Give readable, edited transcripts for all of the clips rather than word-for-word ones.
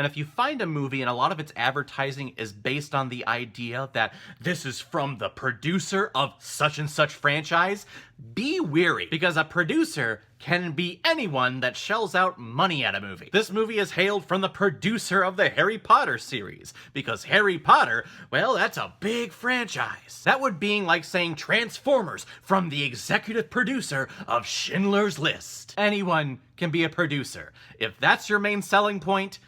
And if you find a movie and a lot of its advertising is based on the idea that this is from the producer of such and such franchise, be wary, because a producer can be anyone that shells out money at a movie. This movie is hailed from the producer of the Harry Potter series, because Harry Potter, well, that's a big franchise. That would be like saying Transformers from the executive producer of Schindler's List. Anyone can be a producer. If that's your main selling point,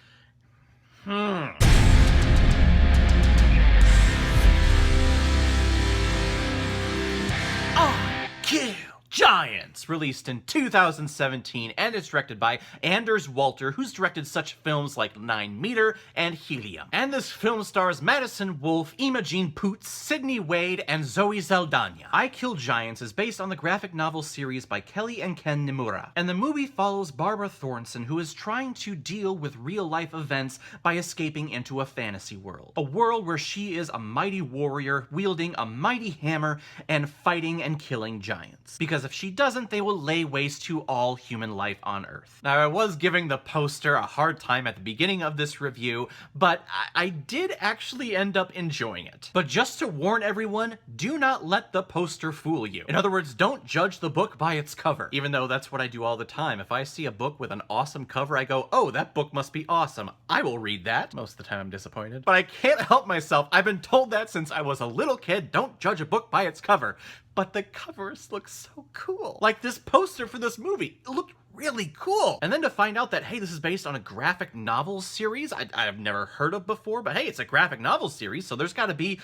Kill Giants, released in 2017, and it's directed by Anders Walter, who's directed such films like 9 Meter and Helium. And this film stars Madison Wolfe, Imogen Poots, Sydney Wade, and Zoe Saldana. I Kill Giants is based on the graphic novel series by Kelly and Ken Nimura, and the movie follows Barbara Thornton, who is trying to deal with real-life events by escaping into a fantasy world. A world where she is a mighty warrior, wielding a mighty hammer, and fighting and killing giants. Because if she doesn't, they will lay waste to all human life on Earth. Now, I was giving the poster a hard time at the beginning of this review, but I did actually end up enjoying it. But just to warn everyone, do not let the poster fool you. In other words, don't judge the book by its cover, even though that's what I do all the time. If I see a book with an awesome cover, I go, oh, that book must be awesome. I will read that. Most of the time I'm disappointed. But I can't help myself. I've been told that since I was a little kid, don't judge a book by its cover. But the covers look so cool. Like this poster for this movie, it looked really cool. And then to find out that, hey, this is based on a graphic novel series I've never heard of before, but hey, it's a graphic novel series, so there's gotta be,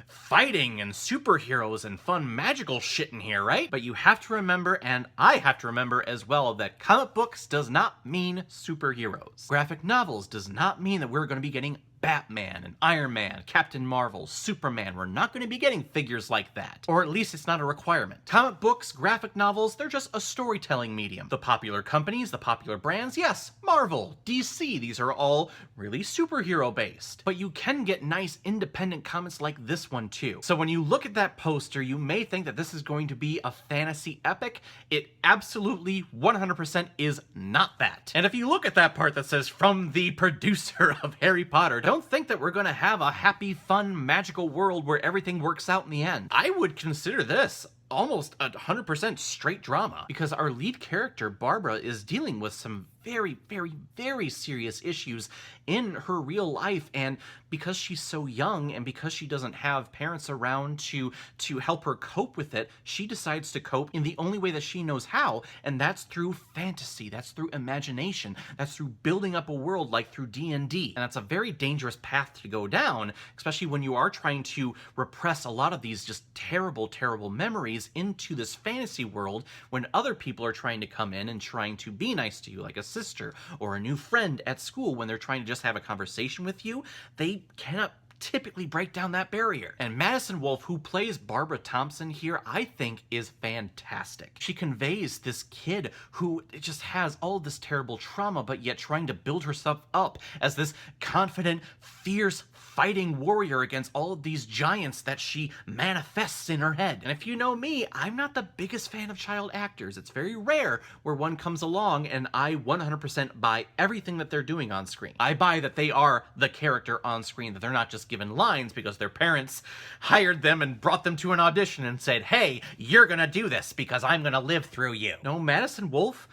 fighting and superheroes and fun magical shit in here, right? But you have to remember, and I have to remember as well, that comic books does not mean superheroes. Graphic novels does not mean that we're gonna be getting Batman and Iron Man, Captain Marvel, Superman. We're not going to be getting figures like that. Or at least it's not a requirement. Comic books, graphic novels, they're just a storytelling medium. The popular companies, the popular brands, yes, Marvel, DC, these are all really superhero based. But you can get nice independent comics like this one too. So when you look at that poster, you may think that this is going to be a fantasy epic. It absolutely 100% is not that. And if you look at that part that says from the producer of Harry Potter, don't think that we're going to have a happy, fun, magical world where everything works out in the end. I would consider this almost 100% straight drama, because our lead character, Barbara, is dealing with some very, very, very serious issues in her real life, and because she's so young and because she doesn't have parents around to help her cope with it, she decides to cope in the only way that she knows how, and that's through fantasy, that's through imagination, that's through building up a world like through D&D. And that's a very dangerous path to go down, especially when you are trying to repress a lot of these just terrible, terrible memories into this fantasy world when other people are trying to come in and trying to be nice to you, like a sister or a new friend at school. When they're trying to just have a conversation with you, they cannot typically break down that barrier. And Madison Wolfe, who plays Barbara Thompson here, I think is fantastic. She conveys this kid who just has all this terrible trauma, but yet trying to build herself up as this confident, fierce, fighting warrior against all of these giants that she manifests in her head. And if you know me, I'm not the biggest fan of child actors. It's very rare where one comes along and I 100% buy everything that they're doing on screen. I buy that they are the character on screen, that they're not just given lines because their parents hired them and brought them to an audition and said, hey, you're gonna do this because I'm gonna live through you. No, Madison Wolfe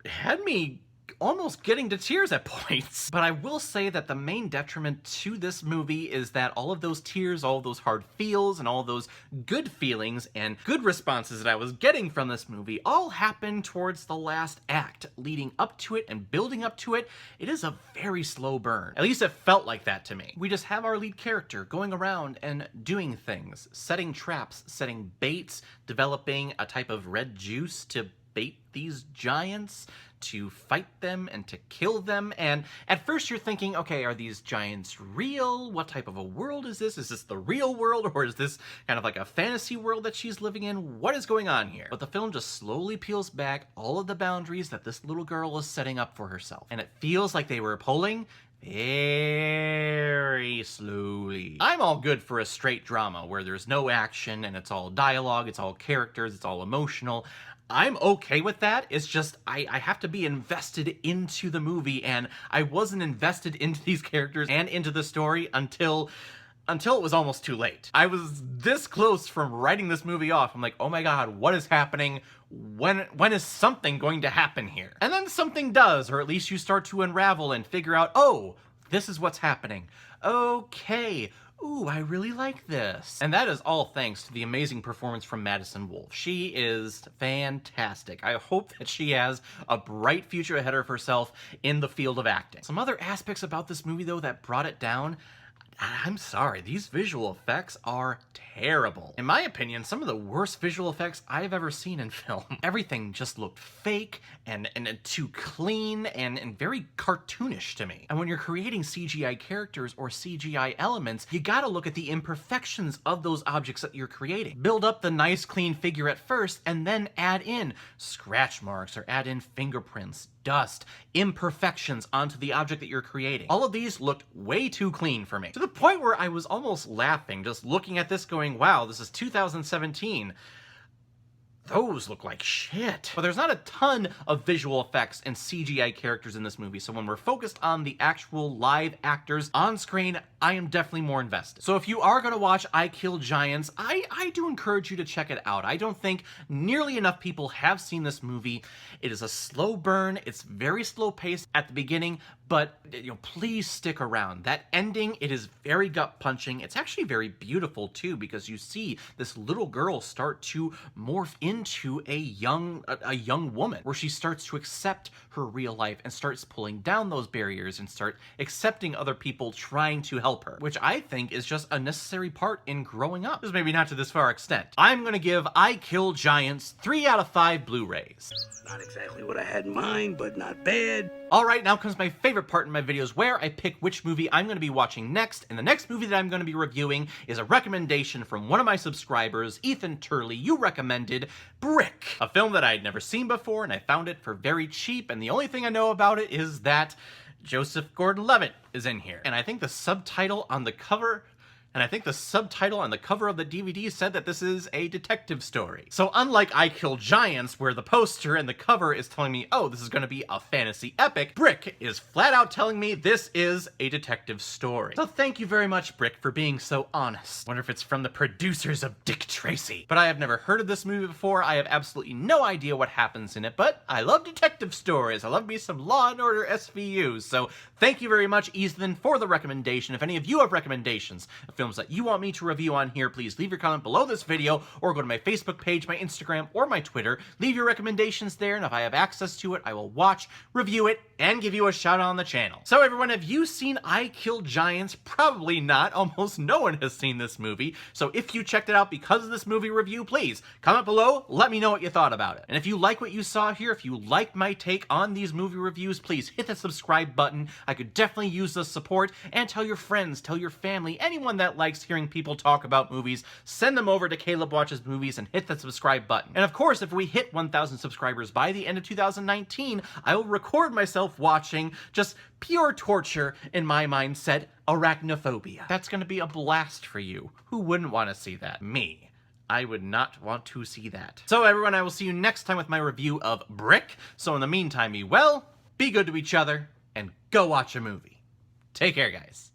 had me almost getting to tears at points. But I will say that the main detriment to this movie is that all of those tears, all of those hard feels, and all those good feelings and good responses that I was getting from this movie all happen towards the last act. Leading up to it and building up to it, it is a very slow burn. At least it felt like that to me. We just have our lead character going around and doing things, setting traps, setting baits, developing a type of red juice to bait these giants, to fight them and to kill them. And at first you're thinking, okay, are these giants real? What type of a world is this? Is this the real world, or is this kind of like a fantasy world that she's living in? What is going on here? But the film just slowly peels back all of the boundaries that this little girl is setting up for herself. And it feels like they were pulling very slowly. I'm all good for a straight drama where there's no action and it's all dialogue, it's all characters, it's all emotional. I'm okay with that. It's just I have to be invested into the movie, and I wasn't invested into these characters and into the story until it was almost too late. I was this close from writing this movie off. I'm like, oh my god, what is happening? When is something going to happen here? And then something does, or at least you start to unravel and figure out, oh, this is what's happening. Okay. Ooh, I really like this. And that is all thanks to the amazing performance from Madison Wolfe. She is fantastic. I hope that she has a bright future ahead of herself in the field of acting. Some other aspects about this movie, though, that brought it down, I'm sorry, these visual effects are terrible. In my opinion, some of the worst visual effects I've ever seen in film. Everything just looked fake and too clean and very cartoonish to me. And when you're creating CGI characters or CGI elements, you gotta look at the imperfections of those objects that you're creating. Build up the nice clean figure at first and then add in scratch marks or add in fingerprints, dust, imperfections onto the object that you're creating. All of these looked way too clean for me. To the point where I was almost laughing, just looking at this going, wow, this is 2017. Those look like shit. But there's not a ton of visual effects and CGI characters in this movie, so when we're focused on the actual live actors on screen, I am definitely more invested. So if you are gonna watch I Kill Giants, I do encourage you to check it out. I don't think nearly enough people have seen this movie. It is a slow burn, it's very slow paced at the beginning, but please stick around. That ending, it is very gut punching. It's actually very beautiful too, because you see this little girl start to morph into a young woman, where she starts to accept her real life and starts pulling down those barriers and start accepting other people trying to help her, which I think is just a necessary part in growing up. Just maybe not to this far extent. I'm gonna give I Kill Giants 3 out of 5 Blu-rays. Not exactly what I had in mind, but not bad. Alright, now comes my favorite part in my videos, where I pick which movie I'm going to be watching next, and the next movie that I'm going to be reviewing is a recommendation from one of my subscribers, Ethan Turley. You recommended Brick, a film that I had never seen before, and I found it for very cheap, and the only thing I know about it is that Joseph Gordon-Levitt is in here. And I think the subtitle on the cover of the DVD said that this is a detective story. So unlike I Kill Giants, where the poster and the cover is telling me, oh, this is going to be a fantasy epic, Brick is flat out telling me this is a detective story. So thank you very much, Brick, for being so honest. Wonder if it's from the producers of Dick Tracy. But I have never heard of this movie before. I have absolutely no idea what happens in it, but I love detective stories. I love me some Law & Order SVUs. So thank you very much, Ethan, for the recommendation. If any of you have recommendations of films that you want me to review on here, please leave your comment below this video, or go to my Facebook page, my Instagram, or my Twitter. Leave your recommendations there, and if I have access to it, I will watch, review it, and give you a shout out on the channel. So everyone, have you seen I Kill Giants? Probably not. Almost no one has seen this movie. So if you checked it out because of this movie review, please comment below, let me know what you thought about it. And if you like what you saw here, if you like my take on these movie reviews, please hit the subscribe button. I could definitely use the support, and tell your friends, tell your family, anyone that likes hearing people talk about movies, send them over to Caleb Watches Movies and hit the subscribe button. And of course, if we hit 1,000 subscribers by the end of 2019, I will record myself watching just pure torture, in my mindset, Arachnophobia. That's gonna be a blast for you. Who wouldn't want to see that? Me. I would not want to see that. So everyone, I will see you next time with my review of Brick. So in the meantime, be well, be good to each other, and go watch a movie. Take care, guys.